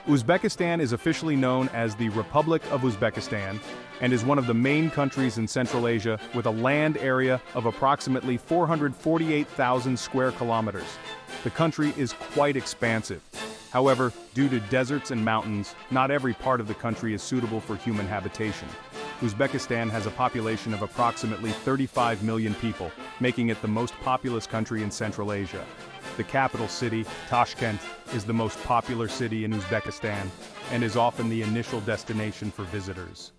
Uzbekistan is officially known as the Republic of Uzbekistan and is one of the main countries in Central Asia with a land area of approximately 448,000 square kilometers. The country is quite expansive. However, due to deserts and mountains, not every part of the country is suitable for human habitation. Uzbekistan has a population of approximately 35 million people, making it the most populous country in Central Asia. The capital city, Tashkent, is the most popular city in Uzbekistan and is often the initial destination for visitors.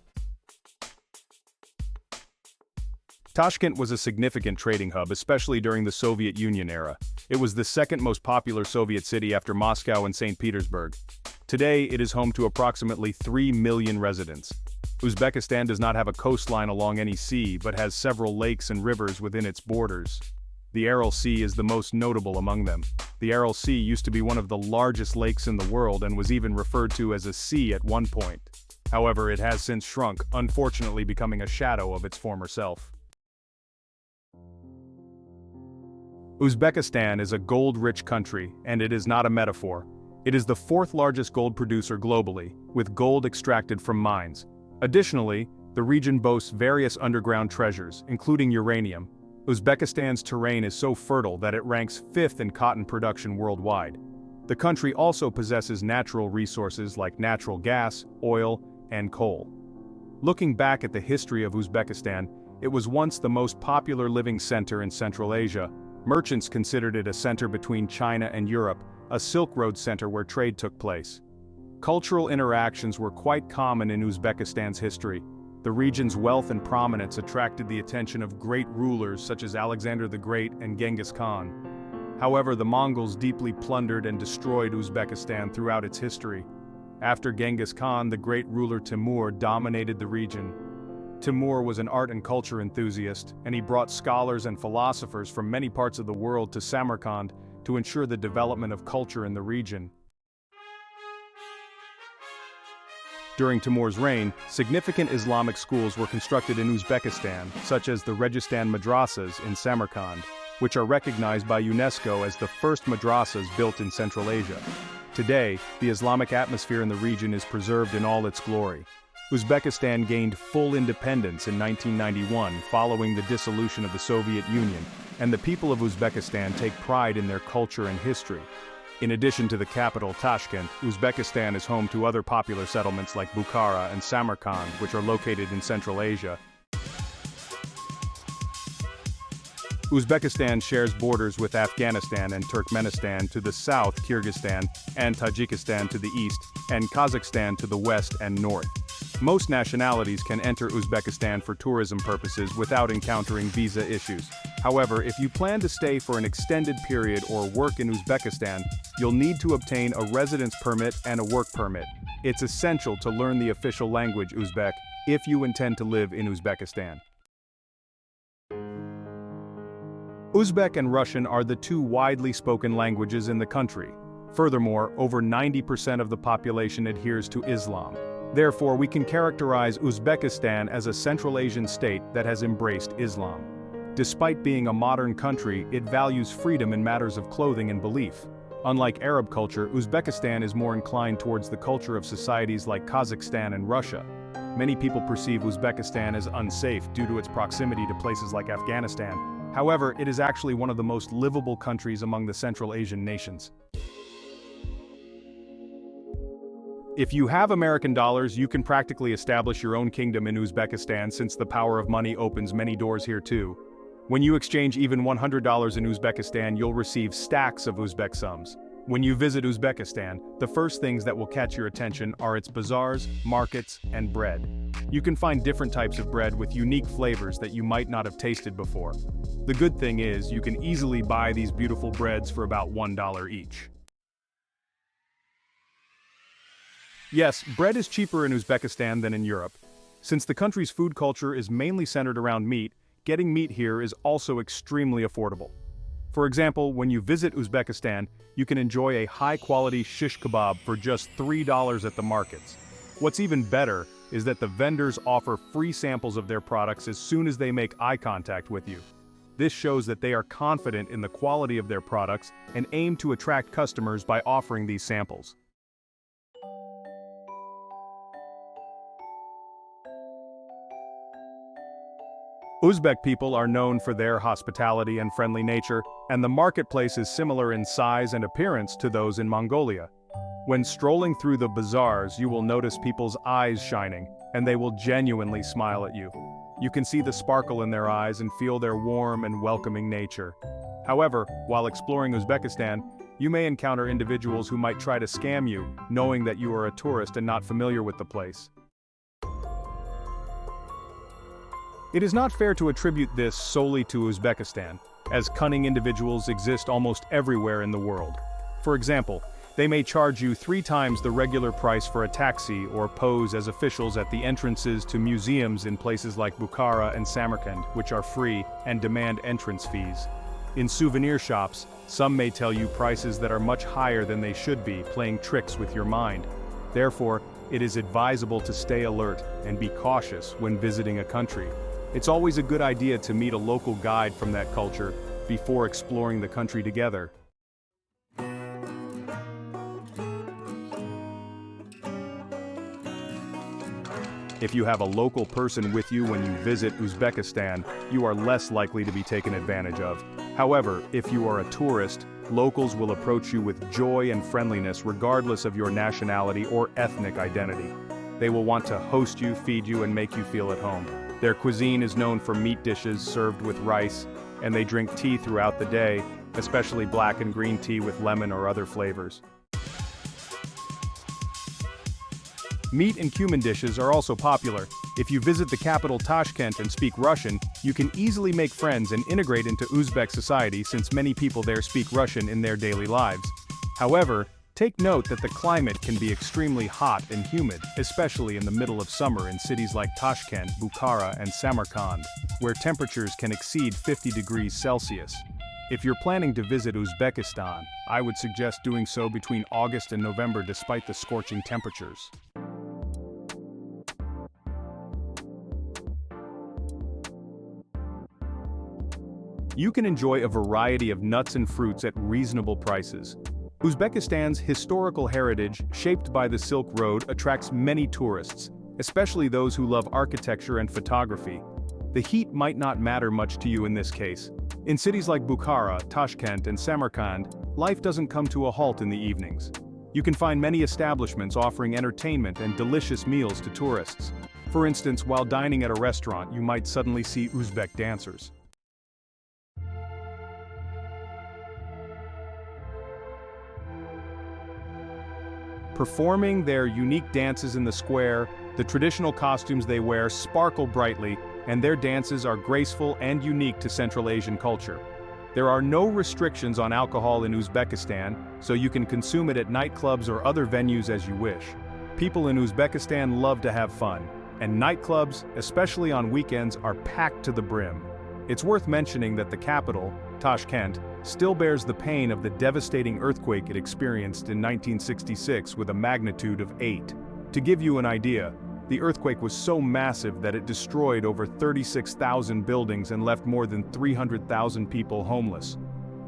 Tashkent was a significant trading hub, especially during the Soviet Union era. It was the second most popular Soviet city after Moscow and St. Petersburg. Today, it is home to approximately 3 million residents. Uzbekistan does not have a coastline along any sea, but has several lakes and rivers within its borders. The Aral Sea is the most notable among them. The Aral Sea used to be one of the largest lakes in the world and was even referred to as a sea at one point. However, it has since shrunk, unfortunately becoming a shadow of its former self. Uzbekistan is a gold-rich country, and it is not a metaphor. It is the fourth largest gold producer globally, with gold extracted from mines. Additionally, the region boasts various underground treasures, including uranium. Uzbekistan's terrain is so fertile that it ranks 5th in cotton production worldwide. The country also possesses natural resources like natural gas, oil, and coal. Looking back at the history of Uzbekistan, it was once the most popular living center in Central Asia. Merchants considered it a center between China and Europe, a Silk Road center where trade took place. Cultural interactions were quite common in Uzbekistan's history. The region's wealth and prominence attracted the attention of great rulers such as Alexander the Great and Genghis Khan. However, the Mongols deeply plundered and destroyed Uzbekistan throughout its history. After Genghis Khan, the great ruler Timur dominated the region. Timur was an art and culture enthusiast, and he brought scholars and philosophers from many parts of the world to Samarkand to ensure the development of culture in the region. During Timur's reign, significant Islamic schools were constructed in Uzbekistan, such as the Registan Madrasas in Samarkand, which are recognized by UNESCO as the first madrasas built in Central Asia. Today, the Islamic atmosphere in the region is preserved in all its glory. Uzbekistan gained full independence in 1991 following the dissolution of the Soviet Union, and the people of Uzbekistan take pride in their culture and history. In addition to the capital Tashkent, Uzbekistan is home to other popular settlements like Bukhara and Samarkand, which are located in Central Asia. Uzbekistan shares borders with Afghanistan and Turkmenistan to the south, Kyrgyzstan and Tajikistan to the east, and Kazakhstan to the west and north. Most nationalities can enter Uzbekistan for tourism purposes without encountering visa issues. However, if you plan to stay for an extended period or work in Uzbekistan, you'll need to obtain a residence permit and a work permit. It's essential to learn the official language Uzbek if you intend to live in Uzbekistan. Uzbek and Russian are the two widely spoken languages in the country. Furthermore, over 90% of the population adheres to Islam. Therefore, we can characterize Uzbekistan as a Central Asian state that has embraced Islam. Despite being a modern country, it values freedom in matters of clothing and belief. Unlike Arab culture, Uzbekistan is more inclined towards the culture of societies like Kazakhstan and Russia. Many people perceive Uzbekistan as unsafe due to its proximity to places like Afghanistan. However, it is actually one of the most livable countries among the Central Asian nations. If you have American dollars, you can practically establish your own kingdom in Uzbekistan since the power of money opens many doors here too. When you exchange even $100 in Uzbekistan, you'll receive stacks of Uzbek sums. When you visit Uzbekistan, the first things that will catch your attention are its bazaars, markets, and bread. You can find different types of bread with unique flavors that you might not have tasted before. The good thing is, you can easily buy these beautiful breads for about $1 each. Yes, bread is cheaper in Uzbekistan than in Europe. Since the country's food culture is mainly centered around meat, getting meat here is also extremely affordable. For example, when you visit Uzbekistan, you can enjoy a high-quality shish kebab for just $3 at the markets. What's even better is that the vendors offer free samples of their products as soon as they make eye contact with you. This shows that they are confident in the quality of their products and aim to attract customers by offering these samples. Uzbek people are known for their hospitality and friendly nature, and the marketplace is similar in size and appearance to those in Mongolia. When strolling through the bazaars, you will notice people's eyes shining, and they will genuinely smile at you. You can see the sparkle in their eyes and feel their warm and welcoming nature. However, while exploring Uzbekistan, you may encounter individuals who might try to scam you, knowing that you are a tourist and not familiar with the place. It is not fair to attribute this solely to Uzbekistan, as cunning individuals exist almost everywhere in the world. For example, they may charge you 3 times the regular price for a taxi or pose as officials at the entrances to museums in places like Bukhara and Samarkand, which are free and demand entrance fees. In souvenir shops, some may tell you prices that are much higher than they should be, playing tricks with your mind. Therefore, it is advisable to stay alert and be cautious when visiting a country. It's always a good idea to meet a local guide from that culture before exploring the country together. If you have a local person with you when you visit Uzbekistan, you are less likely to be taken advantage of. However, if you are a tourist, locals will approach you with joy and friendliness regardless of your nationality or ethnic identity. They will want to host you, feed you, and make you feel at home. Their cuisine is known for meat dishes served with rice, and they drink tea throughout the day, especially black and green tea with lemon or other flavors. Meat and cumin dishes are also popular. If you visit the capital Tashkent and speak Russian, you can easily make friends and integrate into Uzbek society since many people there speak Russian in their daily lives. However, take note that the climate can be extremely hot and humid, especially in the middle of summer in cities like Tashkent, Bukhara, and Samarkand, where temperatures can exceed 50 degrees Celsius. If you're planning to visit Uzbekistan, I would suggest doing so between August and November despite the scorching temperatures. You can enjoy a variety of nuts and fruits at reasonable prices. Uzbekistan's historical heritage, shaped by the Silk Road, attracts many tourists, especially those who love architecture and photography. The heat might not matter much to you in this case. In cities like Bukhara, Tashkent, and Samarkand, life doesn't come to a halt in the evenings. You can find many establishments offering entertainment and delicious meals to tourists. For instance, while dining at a restaurant, you might suddenly see Uzbek dancers. Performing their unique dances in the square, the traditional costumes they wear sparkle brightly, and their dances are graceful and unique to Central Asian culture. There are no restrictions on alcohol in Uzbekistan, so you can consume it at nightclubs or other venues as you wish. People in Uzbekistan love to have fun, and nightclubs, especially on weekends, are packed to the brim. It's worth mentioning that the capital, Tashkent, still bears the pain of the devastating earthquake it experienced in 1966 with a magnitude of 8. To give you an idea, the earthquake was so massive that it destroyed over 36,000 buildings and left more than 300,000 people homeless.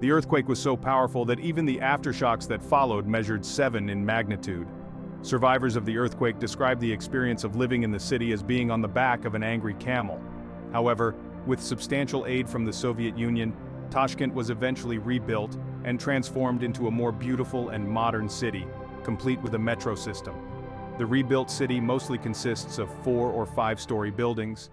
The earthquake was so powerful that even the aftershocks that followed measured 7 in magnitude. Survivors of the earthquake described the experience of living in the city as being on the back of an angry camel. However, with substantial aid from the Soviet Union, Tashkent was eventually rebuilt and transformed into a more beautiful and modern city, complete with a metro system. The rebuilt city mostly consists of 4- or 5-story buildings,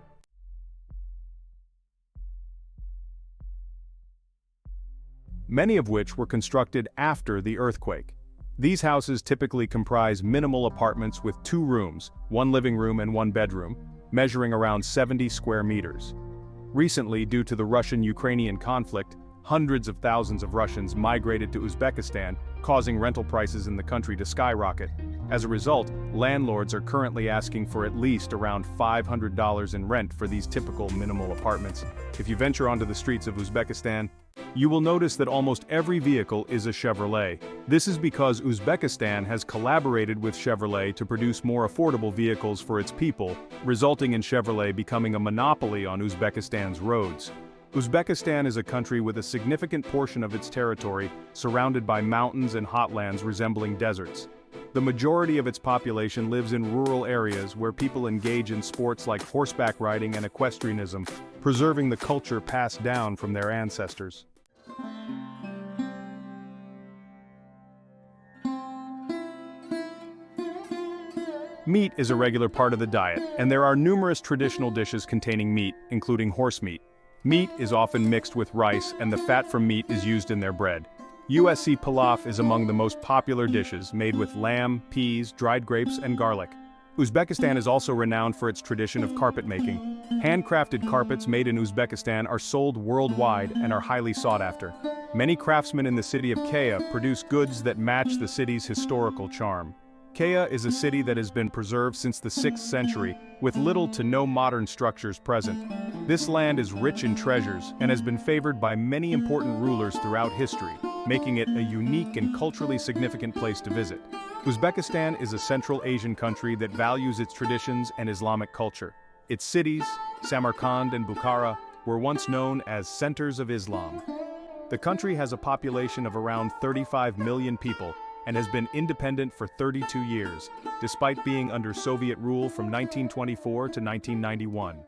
many of which were constructed after the earthquake. These houses typically comprise minimal apartments with 2 rooms, 1 living room and 1 bedroom, measuring around 70 square meters. Recently, due to the Russian-Ukrainian conflict, hundreds of thousands of Russians migrated to Uzbekistan, causing rental prices in the country to skyrocket. As a result, landlords are currently asking for at least around $500 in rent for these typical minimal apartments. If you venture onto the streets of Uzbekistan, you will notice that almost every vehicle is a Chevrolet. This is because Uzbekistan has collaborated with Chevrolet to produce more affordable vehicles for its people, resulting in Chevrolet becoming a monopoly on Uzbekistan's roads. Uzbekistan is a country with a significant portion of its territory surrounded by mountains and hotlands resembling deserts. The majority of its population lives in rural areas where people engage in sports like horseback riding and equestrianism, preserving the culture passed down from their ancestors. Meat is a regular part of the diet, and there are numerous traditional dishes containing meat, including horse meat. Meat is often mixed with rice, and the fat from meat is used in their bread. USC pilaf is among the most popular dishes, made with lamb, peas, dried grapes, and garlic. Uzbekistan is also renowned for its tradition of carpet making. Handcrafted carpets made in Uzbekistan are sold worldwide and are highly sought after. Many craftsmen in the city of Kaya produce goods that match the city's historical charm. Kaya is a city that has been preserved since the 6th century, with little to no modern structures present. This land is rich in treasures and has been favored by many important rulers throughout history, making it a unique and culturally significant place to visit. Uzbekistan is a Central Asian country that values its traditions and Islamic culture. Its cities, Samarkand and Bukhara, were once known as centers of Islam. The country has a population of around 35 million people, and has been independent for 32 years, despite being under Soviet rule from 1924 to 1991.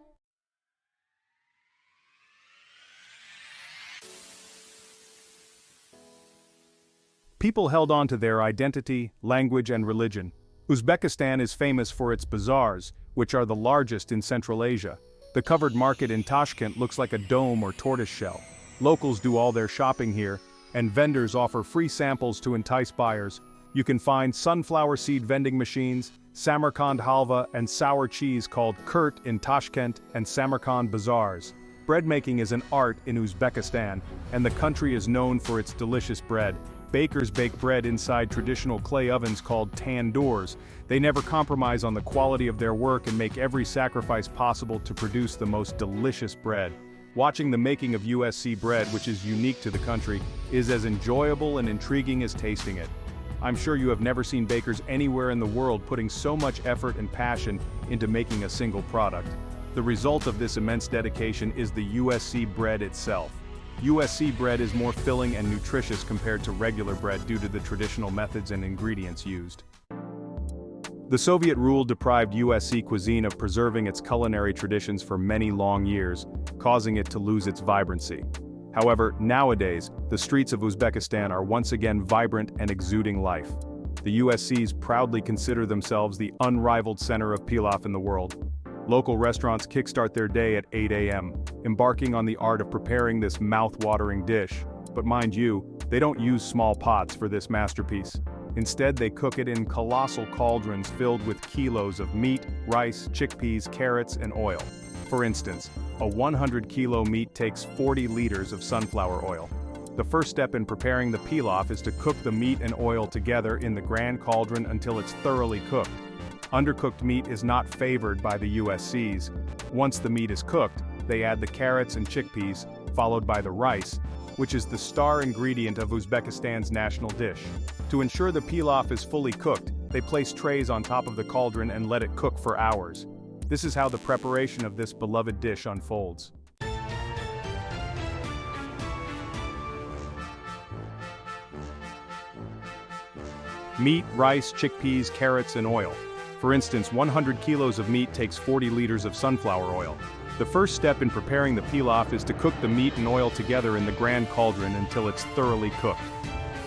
People held on to their identity, language, and religion. Uzbekistan is famous for its bazaars, which are the largest in Central Asia. The covered market in Tashkent looks like a dome or tortoiseshell. Locals do all their shopping here, and vendors offer free samples to entice buyers. You can find sunflower seed vending machines, Samarkand halva, and sour cheese called kurt in Tashkent and Samarkand bazaars. Bread making is an art in Uzbekistan, and the country is known for its delicious bread. Bakers bake bread inside traditional clay ovens called tandoors. They never compromise on the quality of their work and make every sacrifice possible to produce the most delicious bread. Watching the making of USC bread, which is unique to the country, is as enjoyable and intriguing as tasting it. I'm sure you have never seen bakers anywhere in the world putting so much effort and passion into making a single product. The result of this immense dedication is the USC bread itself. USC bread is more filling and nutritious compared to regular bread due to the traditional methods and ingredients used. The Soviet rule deprived USC cuisine of preserving its culinary traditions for many long years, causing it to lose its vibrancy. However, nowadays, the streets of Uzbekistan are once again vibrant and exuding life. The USCs proudly consider themselves the unrivaled center of pilaf in the world. Local restaurants kickstart their day at 8 a.m., embarking on the art of preparing this mouth-watering dish. But mind you, they don't use small pots for this masterpiece. Instead, they cook it in colossal cauldrons filled with kilos of meat, rice, chickpeas, carrots, and oil. For instance, a 100-kilo meat takes 40 liters of sunflower oil. The first step in preparing the pilaf is to cook the meat and oil together in the grand cauldron until it's thoroughly cooked. Undercooked meat is not favored by the USCs. Once the meat is cooked, they add the carrots and chickpeas, followed by the rice, which is the star ingredient of Uzbekistan's national dish. To ensure the pilaf is fully cooked, they place trays on top of the cauldron and let it cook for hours. This is how the preparation of this beloved dish unfolds. Meat, rice, chickpeas, carrots, and oil. For instance, 100 kilos of meat takes 40 liters of sunflower oil. The first step in preparing the pilaf is to cook the meat and oil together in the grand cauldron until it's thoroughly cooked.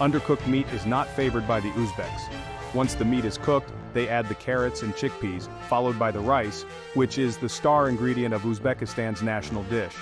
Undercooked meat is not favored by the Uzbeks. Once the meat is cooked, they add the carrots and chickpeas, followed by the rice, which is the star ingredient of Uzbekistan's national dish.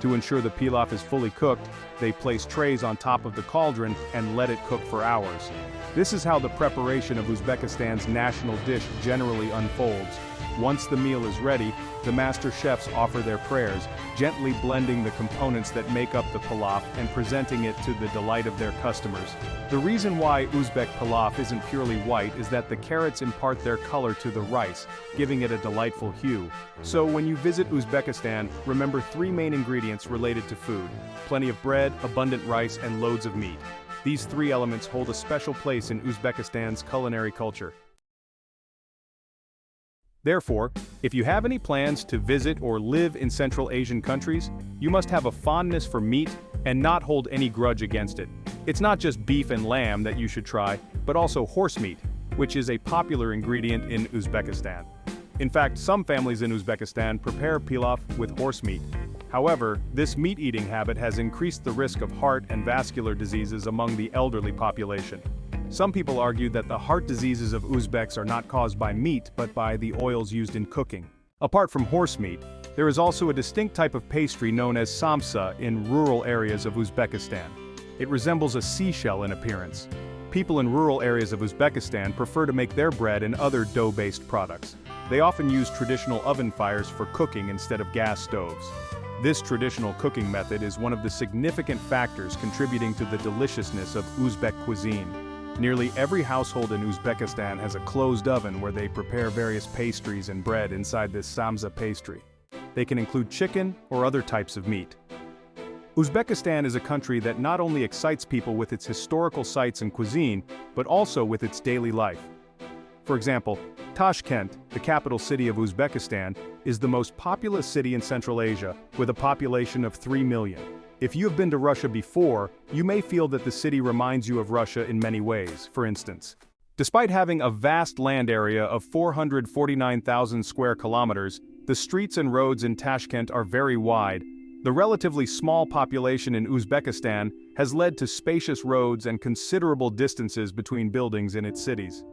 To ensure the pilaf is fully cooked, they place trays on top of the cauldron and let it cook for hours. This is how the preparation of Uzbekistan's national dish generally unfolds. Once the meal is ready, the master chefs offer their prayers, gently blending the components that make up the pilaf and presenting it to the delight of their customers. The reason why Uzbek pilaf isn't purely white is that the carrots impart their color to the rice, giving it a delightful hue. So when you visit Uzbekistan, remember 3 main ingredients related to food: plenty of bread, abundant rice, and loads of meat. These 3 elements hold a special place in Uzbekistan's culinary culture. Therefore, if you have any plans to visit or live in Central Asian countries, you must have a fondness for meat and not hold any grudge against it. It's not just beef and lamb that you should try, but also horse meat. which is a popular ingredient in Uzbekistan. In fact, some families in Uzbekistan prepare pilaf with horse meat. However, this meat-eating habit has increased the risk of heart and vascular diseases among the elderly population. Some people argue that the heart diseases of Uzbeks are not caused by meat but by the oils used in cooking. Apart from horse meat, there is also a distinct type of pastry known as samsa in rural areas of Uzbekistan. It resembles a seashell in appearance. People in rural areas of Uzbekistan prefer to make their bread and other dough-based products. They often use traditional oven fires for cooking instead of gas stoves. This traditional cooking method is one of the significant factors contributing to the deliciousness of Uzbek cuisine. Nearly every household in Uzbekistan has a closed oven where they prepare various pastries and bread inside this samsa pastry. They can include chicken or other types of meat. Uzbekistan is a country that not only excites people with its historical sites and cuisine, but also with its daily life. For example, Tashkent, the capital city of Uzbekistan, is the most populous city in Central Asia, with a population of 3 million. If you have been to Russia before, you may feel that the city reminds you of Russia in many ways. For instance, despite having a vast land area of 449,000 square kilometers, the streets and roads in Tashkent are very wide. The relatively small population in Uzbekistan has led to spacious roads and considerable distances between buildings in its cities.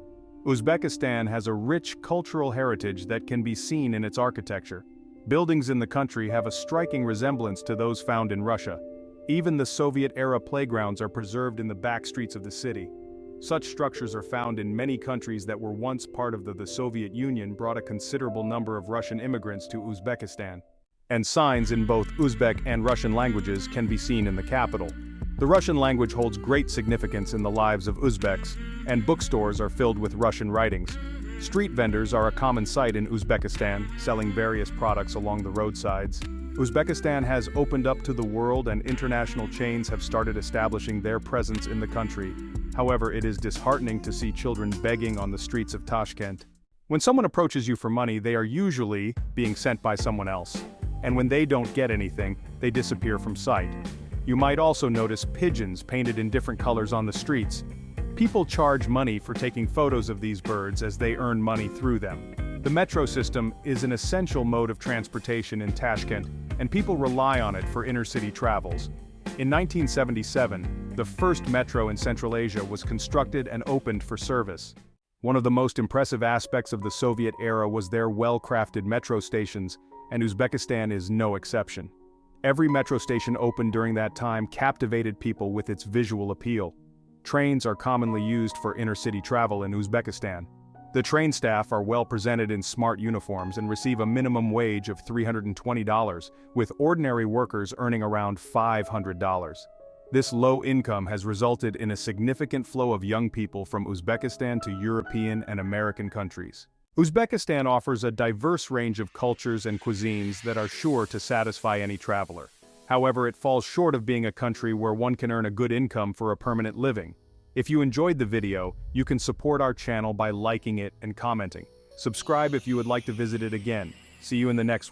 Uzbekistan has a rich cultural heritage that can be seen in its architecture. Buildings in the country have a striking resemblance to those found in Russia. Even the Soviet-era playgrounds are preserved in the back streets of the city. Such structures are found in many countries that were once part of the Soviet Union, brought a considerable number of Russian immigrants to Uzbekistan. And signs in both Uzbek and Russian languages can be seen in the capital. The Russian language holds great significance in the lives of Uzbeks, and bookstores are filled with Russian writings. Street vendors are a common sight in Uzbekistan, selling various products along the roadsides. Uzbekistan has opened up to the world and international chains have started establishing their presence in the country. However, it is disheartening to see children begging on the streets of Tashkent. When someone approaches you for money, they are usually being sent by someone else. And when they don't get anything, they disappear from sight. You might also notice pigeons painted in different colors on the streets. People charge money for taking photos of these birds as they earn money through them. The metro system is an essential mode of transportation in Tashkent, and people rely on it for inner-city travels. In 1977, the first metro in Central Asia was constructed and opened for service. One of the most impressive aspects of the Soviet era was their well-crafted metro stations, and Uzbekistan is no exception. Every metro station opened during that time captivated people with its visual appeal. Trains are commonly used for inner-city travel in Uzbekistan. The train staff are well presented in smart uniforms and receive a minimum wage of $320, with ordinary workers earning around $500. This low income has resulted in a significant flow of young people from Uzbekistan to European and American countries. Uzbekistan offers a diverse range of cultures and cuisines that are sure to satisfy any traveler. However, it falls short of being a country where one can earn a good income for a permanent living. If you enjoyed the video, you can support our channel by liking it and commenting. Subscribe if you would like to visit it again. See you in the next one.